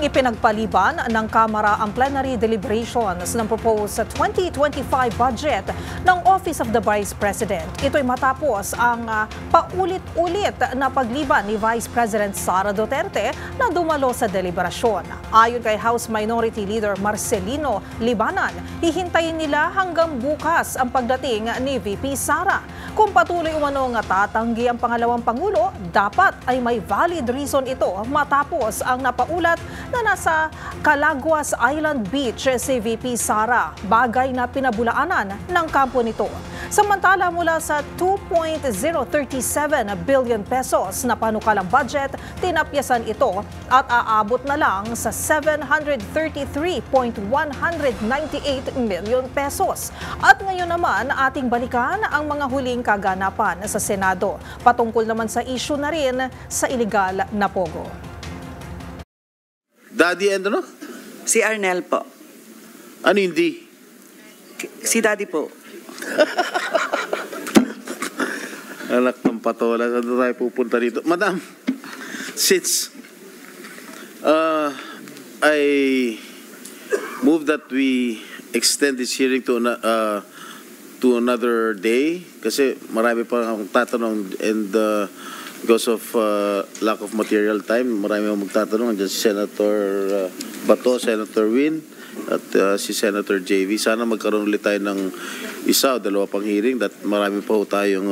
Speaker 2: Ipinagpaliban ng Kamara ang plenary deliberations ng proposed 2025 budget ng Office of the Vice President. Ito'y matapos ang paulit-ulit na pagliban ni Vice President Sara Duterte na dumalo sa deliberasyon. Ayon kay House Minority Leader Marcelino Libanan, hihintayin nila hanggang bukas ang pagdating ni VP Sara. Kung patuloy umanong tatanggi ang pangalawang Pangulo, dapat ay may valid reason ito matapos ang napaulat na nasa Calaguas Island Beach si VP Sara, bagay na pinabulaanan ng kampo nito. Samantala mula sa 2.037 billion pesos na panukalang budget, tinapyasan ito at aabot na lang sa 733.198 million pesos. At ngayon naman ating balikan ang mga huling kaganapan sa Senado. Patungkol naman sa issue na rin sa iligal na pogo.
Speaker 6: Daddy and ano?
Speaker 13: Si Arnel po.
Speaker 6: Ano hindi?
Speaker 13: Si Daddy po.
Speaker 6: Alak ng patola. Saan tayo pupunta dito? Madam, since I move that we extend this hearing to another day kasi marami pa akong tatanong and because of lack of material time, marami akong magtatanong. Andiyan si Senator Bato, Senator Win, at si Senator JV. Sana magkaroon ulit tayo ng isa o dalawa pang hearing that marami pa po tayong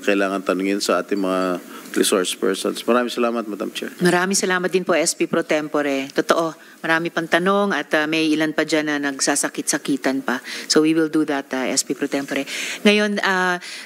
Speaker 6: kailangan tanungin sa ating mga resource persons. Maraming salamat, Madam Chair.
Speaker 9: Maraming salamat din po, SP Pro Tempore. Totoo, marami pang tanong at may ilan pa dyan na nagsasakit-sakitan pa. So we will do that, SP Pro Tempore. Ngayon,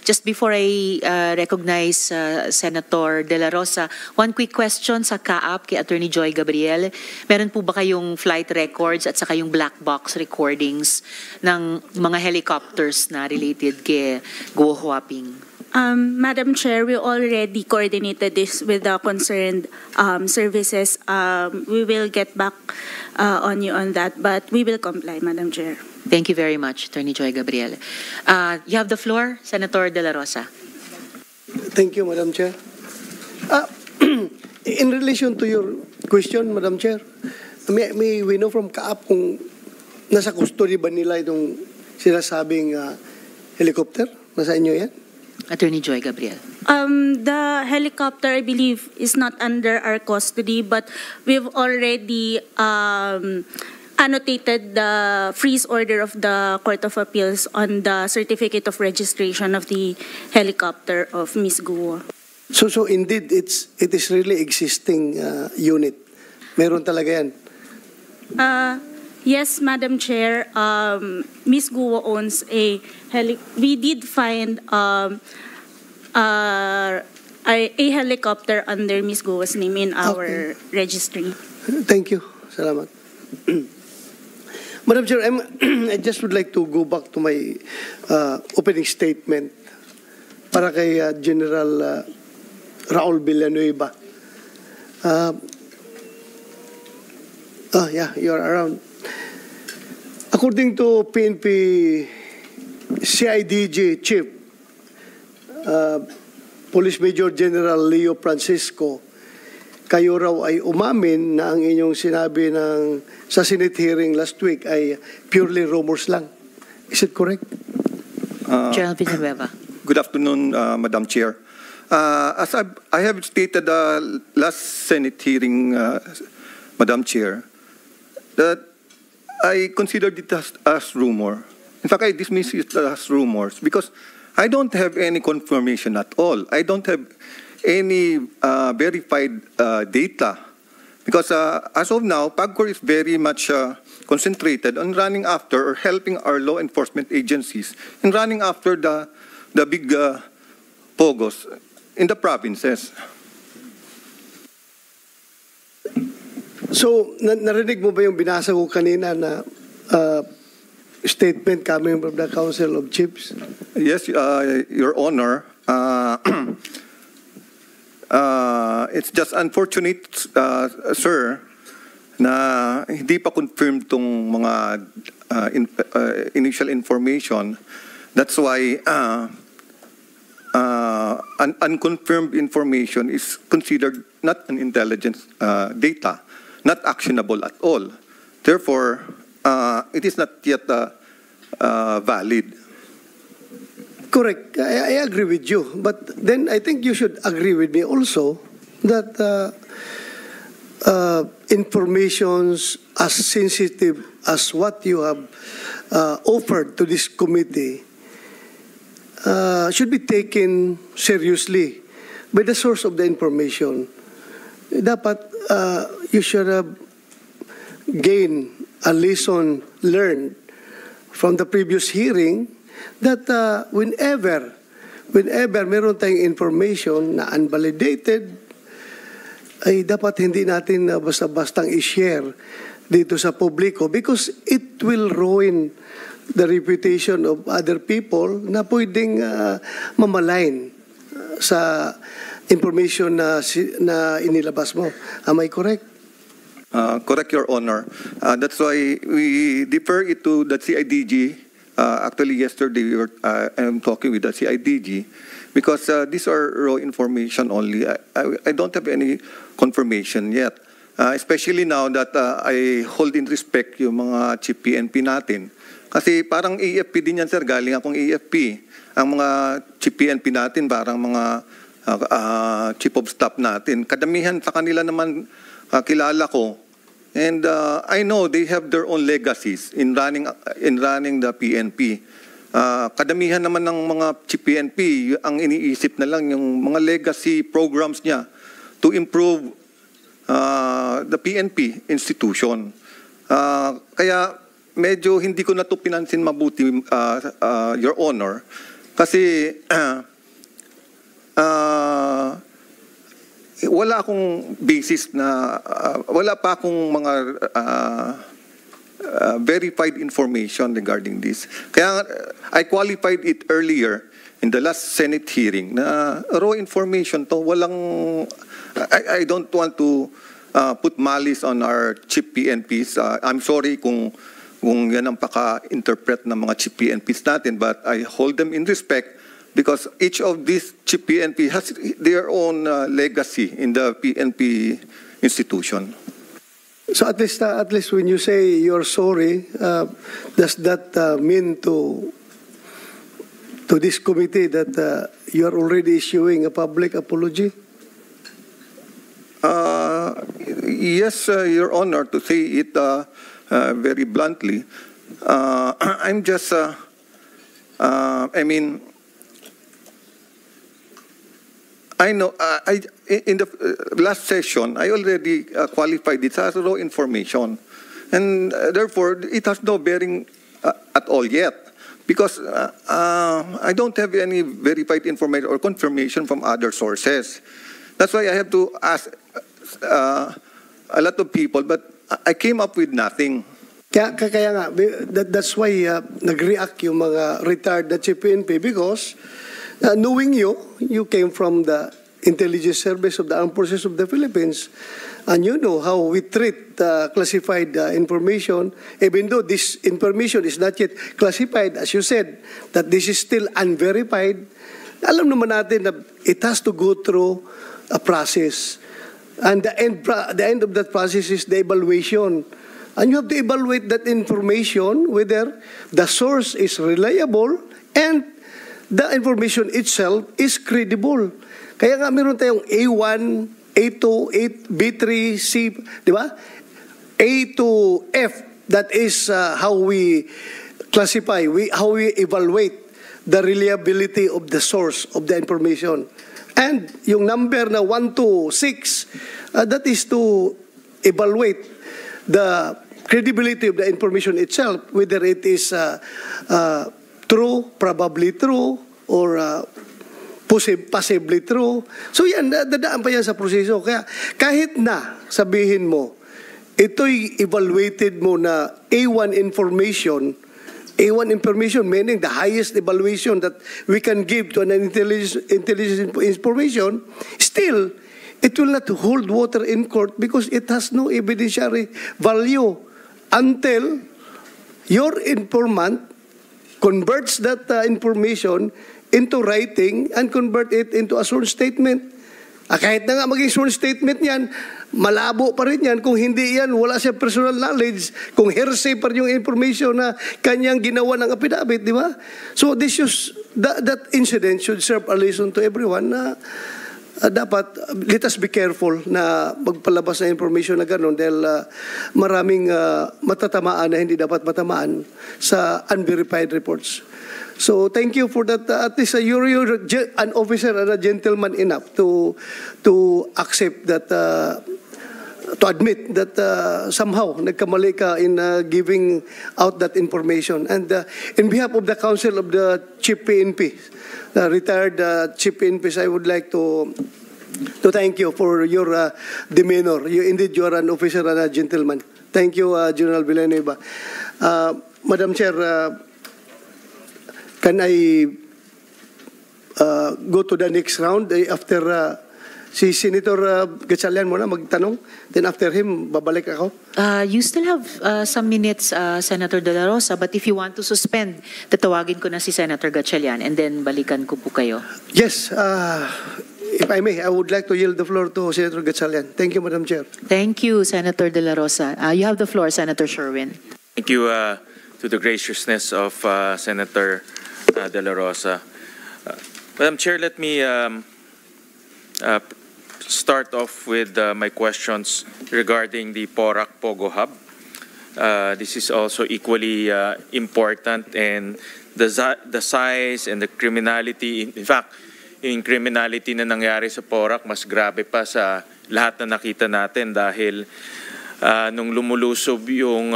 Speaker 9: just before I recognize Senator De La Rosa, one quick question sa CAAP kay Attorney Joy Gabriel. Meron po ba kayong flight records at saka yung black box recordings ng mga helicopters na related kay Guo Huaping?
Speaker 14: Madam Chair, we already coordinated this with the concerned services. We will get back on you on that, but we will comply, Madam Chair.
Speaker 9: Thank you very much, Attorney Joy Gabriel. You have the floor, Senator De La Rosa.
Speaker 15: Thank you, Madam Chair. In relation to your question, Madam Chair, may we know from CAAP kung nasa custody ba nila itong sinasabing helicopter? Nasa inyo yan?
Speaker 9: Attorney Joy Gabriel.
Speaker 14: The helicopter, I believe, is not under our custody, but we've already annotated the freeze order of the Court of Appeals on the certificate of registration of the helicopter of Ms. Guo.
Speaker 15: So indeed, it is really existing unit. Meron talaga yan.
Speaker 14: Yes, Madam Chair. Ms. Guo owns a we did find a helicopter under Ms. Guo's name in our registry.
Speaker 15: Thank you. Salamat. Madam Chair, I just would like to go back to my opening statement para kay General Raul Villanueva. Yeah, you're around. According to PNP CIDG Chief, Police Major General Leo Francisco, kayo raw ay umamin na ang inyong sinabi sa Senate hearing last week ay purely rumors lang. Is it correct?
Speaker 9: General Villanueva.
Speaker 16: Good afternoon, Madam Chair. As I have stated last Senate hearing, Madam Chair, that I considered it as rumor. In fact, I dismiss it as rumors because I don't have any confirmation at all. I don't have any verified data because as of now, PAGCOR is very much concentrated on running after or helping our law enforcement agencies in running after the big pogos in the provinces.
Speaker 15: So, narinig mo ba yung binasa ko kanina na statement coming from the Council of Chiefs?
Speaker 16: Yes, Your Honor. It's just unfortunate, sir, na hindi pa confirmed tong mga initial information. That's why unconfirmed information is considered not an intelligence data, not actionable at all. Therefore, it is not yet valid.
Speaker 15: Correct. I agree with you. But then I think you should agree with me also that informations as sensitive as what you have offered to this committee should be taken seriously by the source of the information. Dapat you should have gained a lesson learned from the previous hearing that whenever meron tayong information na unvalidated, ay dapat hindi natin basta-bastang i-share dito sa publiko because it will ruin the reputation of other people na pwedeng mamalain sa information na inilabas mo. Am I correct?
Speaker 16: Correct, Your Honor. That's why we defer it to the CIDG. Actually, yesterday I am talking with the CIDG because these are raw information only. I don't have any confirmation yet. Especially now that I hold in respect yung mga chief PNP natin. Kasi parang AFP din yan, sir. Galing akong AFP. Ang mga chief PNP natin, parang mga chief of staff natin. Kadamihan sa kanila naman kilala ko. And I know they have their own legacies in running the PNP. Kadamihan naman ng mga chief PNP, ang iniisip na lang yung mga legacy programs niya to improve the PNP institution. Kaya medyo hindi ko na ito pinansin mabuti, Your Honor, kasi wala akong basis na, wala pa akong mga verified information regarding this. Kaya I qualified it earlier in the last Senate hearing na raw information to, walang, I don't want to put malice on our chief PNPs. I'm sorry kung yan ang paka-interpret ng mga chief PNPs natin, but I hold them in respect because each of these chief PNP has their own legacy in the PNP institution.
Speaker 15: So at least when you say you're sorry, does that mean to this committee that you are already issuing a public apology?
Speaker 16: Yes, Your Honor, to say it very bluntly, I'm just, I mean, I know, in the last session, I already qualified it as raw information. And therefore, it has no bearing at all yet. Because I don't have any verified information or confirmation from other sources. That's why I have to ask a lot of people, but I came up with nothing.
Speaker 15: Kaya nga, that's why nag-react yung mga retired na chief PNP because knowing you came from the intelligence service of the Armed Forces of the Philippines, and you know how we treat classified information, even though this information is not yet classified, as you said, that this is still unverified. Alam naman natin na it has to go through a process. And the end of that process is the evaluation. And you have to evaluate that information, whether the source is reliable and the information itself is credible. Kaya nga meron tayong A1, A2, B3, C, di ba? A to F, that is how we classify, how we evaluate the reliability of the source of the information. And yung number na 1 to 6, that is to evaluate the credibility of the information itself, whether it is true, probably true, or possibly true. So yan, dadaan pa yan sa proseso. Kaya kahit na sabihin mo, ito'y evaluated mo na A1 information meaning the highest evaluation that we can give to an intelligence information, still, it will not hold water in court because it has no evidentiary value until your informant converts that information into writing and convert it into a sworn statement. Kahit na nga maging sworn statement yan, malabo pa rin yan kung hindi yan, wala siya personal knowledge, kung hearsay pa rin yung information na kanyang ginawa ng affidavit, di ba? So that incident should serve a lesson to everyone na dapat, let us be careful na magpalabas na information na gano'n dahil maraming matatamaan na hindi dapat matamaan sa unverified reports. So thank you for that. At least you're an officer and a gentleman enough to accept that, to admit that somehow nagkamali ka in giving out that information. And in behalf of the Council of the Chief PNP, retired Chief PNPs, I would like to thank you for your demeanor. Indeed, you are an officer and a gentleman. Thank you, General Villanueva. Madam Chair, can I go to the next round after si Senator Gatchalian muna magtanong? Then after him, babalik ako?
Speaker 9: You still have some minutes, Senator De La Rosa, but if you want to suspend, tatawagin ko na si Senator Gatchalian and then balikan ko po kayo.
Speaker 15: Yes, if I may, I would like to yield the floor to Senator Gatchalian. Thank you, Madam Chair.
Speaker 9: Thank you, Senator De La Rosa. You have the floor, Senator Sherwin.
Speaker 17: Thank you to the graciousness of Senator De La Rosa. Madam Chair, let me start off with my questions regarding the Porac Pogo Hub. This is also equally important, and the size and the criminality, in fact, yung criminality na nangyari sa Porac mas grabe pa sa lahat na nakita natin dahil nung lumulusob yung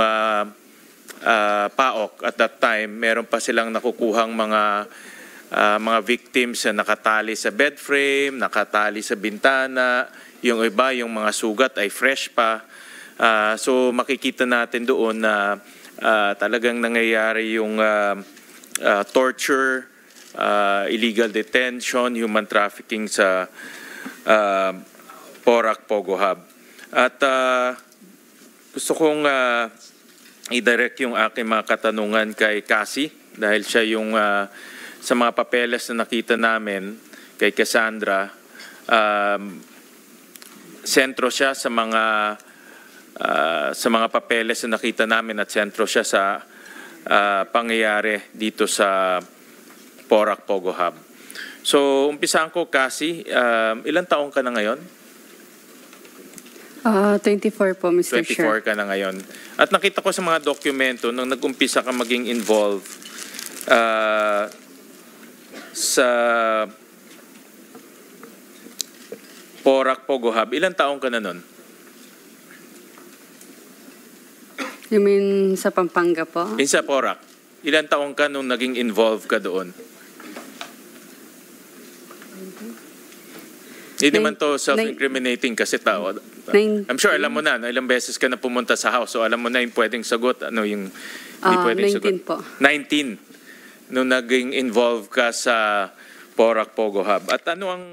Speaker 17: PAOK at that time, meron pa silang nakukuhang mga victims na nakatali sa bed frame, nakatali sa bintana, yung iba, yung mga sugat ay fresh pa. So makikita natin doon na talagang nangyayari yung torture, illegal detention, human trafficking sa Porac Pogo Hub. At gusto kong i-direct yung aking mga katanungan kay Cassie dahil siya yung sa mga papeles na nakita namin kay Cassandra, sentro siya sa mga papeles na nakita namin at sentro siya sa pangyayari dito sa Porac Pogo Hub. So, umpisahan ko, Cassie, ilang taong ka na ngayon?
Speaker 7: 24 po, Mr.
Speaker 17: 24 ka na ngayon. At nakita ko sa mga dokumento nung nag-umpisa ka maging involved sa Porac Pogo Hub. Ilang taong ka na nun?
Speaker 7: You mean sa Pampanga po?
Speaker 17: Sa Porac. Ilang taong ka nung naging involved ka doon? Hindi naman to self-incriminating kasi tao. I'm sure alam mo na, ilang beses ka na pumunta sa house, so alam mo na yung pwedeng sagot, ano yung hindi pwedeng
Speaker 7: 19
Speaker 17: sagot.
Speaker 7: po.
Speaker 17: 19 nung naging involved ka sa Porac Pogo Hub. At ano ang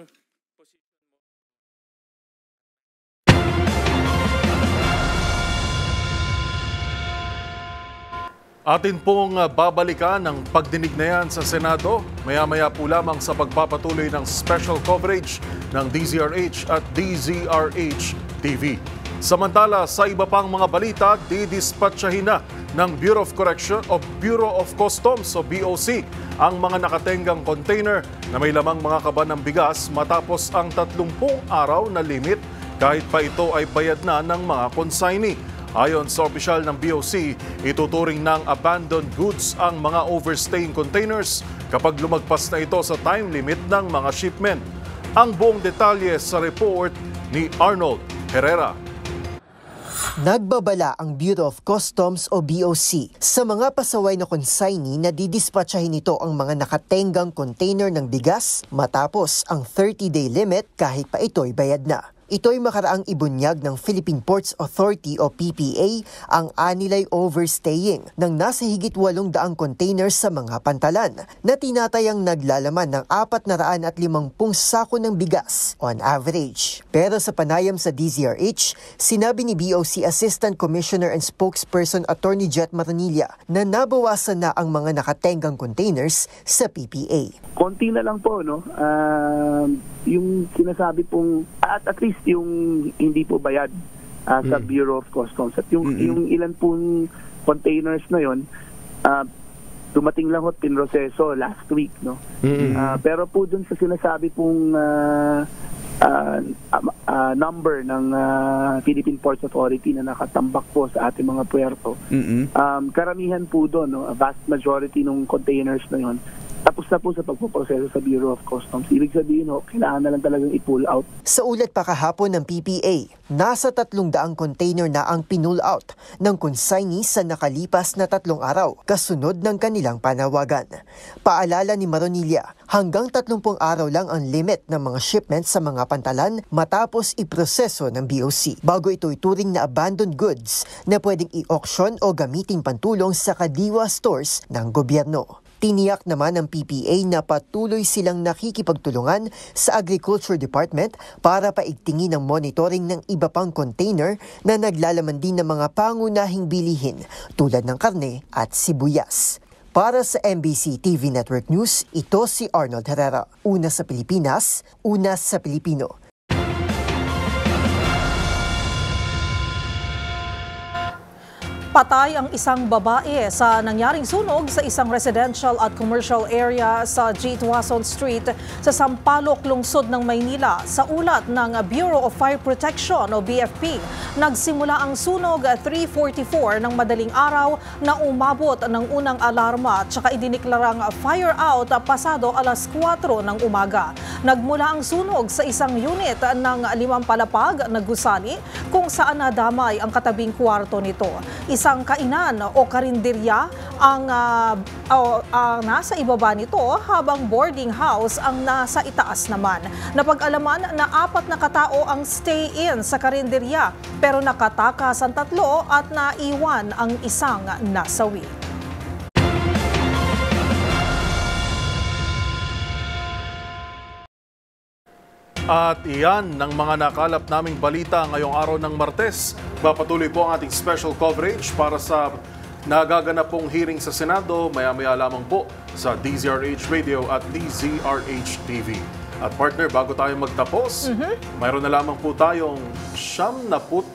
Speaker 1: Atin pong babalikan ang pagdinig na yan sa Senado maya-maya po lamang sa pagpapatuloy ng special coverage ng DZRH at DZRH TV. Samantala, sa iba pang mga balita, didispatsahin na ng Bureau of Correction o Bureau of Customs o BOC ang mga nakatenggang container na may lamang mga kaban ng bigas matapos ang 30 araw na limit kahit pa ito ay bayad na ng mga consignee. Ayon sa opisyal ng BOC, ituturing ng abandoned goods ang mga overstaying containers kapag lumagpas na ito sa time limit ng mga shipment. Ang buong detalye sa report ni Arnold Herrera.
Speaker 18: Nagbabala ang Bureau of Customs o BOC sa mga pasaway na consignee na didispatchahin nito ang mga nakatenggang container ng bigas matapos ang 30-day limit kahit pa ito'y bayad na. Ito'y makaraang ibunyag ng Philippine Ports Authority o PPA ang anilay overstaying ng nasa higit 800 containers sa mga pantalan na tinatayang naglalaman ng 450 sako ng bigas on average. Pero sa panayam sa DZRH, sinabi ni BOC Assistant Commissioner and Spokesperson Attorney Jet Maranilla na nabawasan na ang mga nakatenggang containers sa PPA.
Speaker 19: Konti na lang po, no? Yung sinasabi pong at least yung hindi po bayad sa Bureau of Customs at yung ilan pong containers na yon dumating lang ho pinroseso last week, no? Pero po dun sa sinasabi pong number ng Philippine Ports Authority na nakatambak po sa ating mga puerto, karamihan po doon, no? A vast majority ng containers na yon tapos na po sa pagpoproseso sa Bureau of Customs. Ibig sabihin, kailangan na lang talagang i-pull out.
Speaker 18: Sa ulat pa kahapon ng PPA, nasa 300 container na ang pinull out ng consignee sa nakalipas na 3 araw, kasunod ng kanilang panawagan. Paalala ni Maronilla, hanggang 30 araw lang ang limit ng mga shipments sa mga pantalan matapos iproseso ng BOC, bago ito ituring na abandoned goods na pwedeng i-auction o gamitin pantulong sa kadiwa stores ng gobyerno. Tiniyak naman ng PPA na patuloy silang nakikipagtulungan sa Agriculture Department para paigtingin ang monitoring ng iba pang container na naglalaman din ng mga pangunahing bilihin tulad ng karne at sibuyas. Para sa MBC TV Network News, ito si Arnold Herrera. Una sa Pilipinas, una sa Pilipino.
Speaker 2: Patay ang isang babae sa nangyaring sunog sa isang residential at commercial area sa G. Tuason Street sa Sampaloc, lungsod ng Maynila. Sa ulat ng Bureau of Fire Protection o BFP, nagsimula ang sunog 3:44 ng madaling araw na umabot ng unang alarma at saka idiniklarang fire out pasado alas 4 ng umaga. Nagmula ang sunog sa isang unit ng 5 palapag na gusali kung saan nadamay ang katabing kwarto nito. Isang kainan o karinderya ang nasa ibaba nito habang boarding house ang nasa itaas naman. Napag-alaman na 4 na katao ang stay-in sa karinderya pero nakatakas ang 3 at naiwan ang isang nasawi.
Speaker 1: At iyan ng mga nakalap naming balita ngayong araw ng Martes. Papatuloy po ang ating special coverage para sa nagaganap pong hearing sa Senado maya-maya lamang po sa DZRH Radio at DZRH TV. At partner, bago tayo magtapos, mayroon na lamang po tayong 72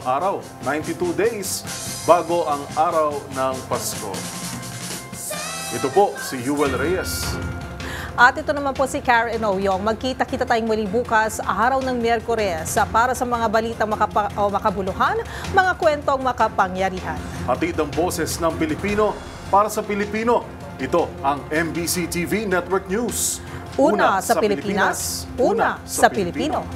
Speaker 1: araw, 92 days, bago ang araw ng Pasko. Ito po si Yuel Reyes.
Speaker 2: At ito naman po si Karen Oyong. Magkita-kita tayong muli bukas, araw ng Miyerkules, para sa mga balitang makabuluhan, mga kwentong makapangyarihan.
Speaker 1: Hatid ang boses ng Pilipino para sa Pilipino. Ito ang MBC TV Network News.
Speaker 2: Una sa Pilipinas, una sa Pilipino.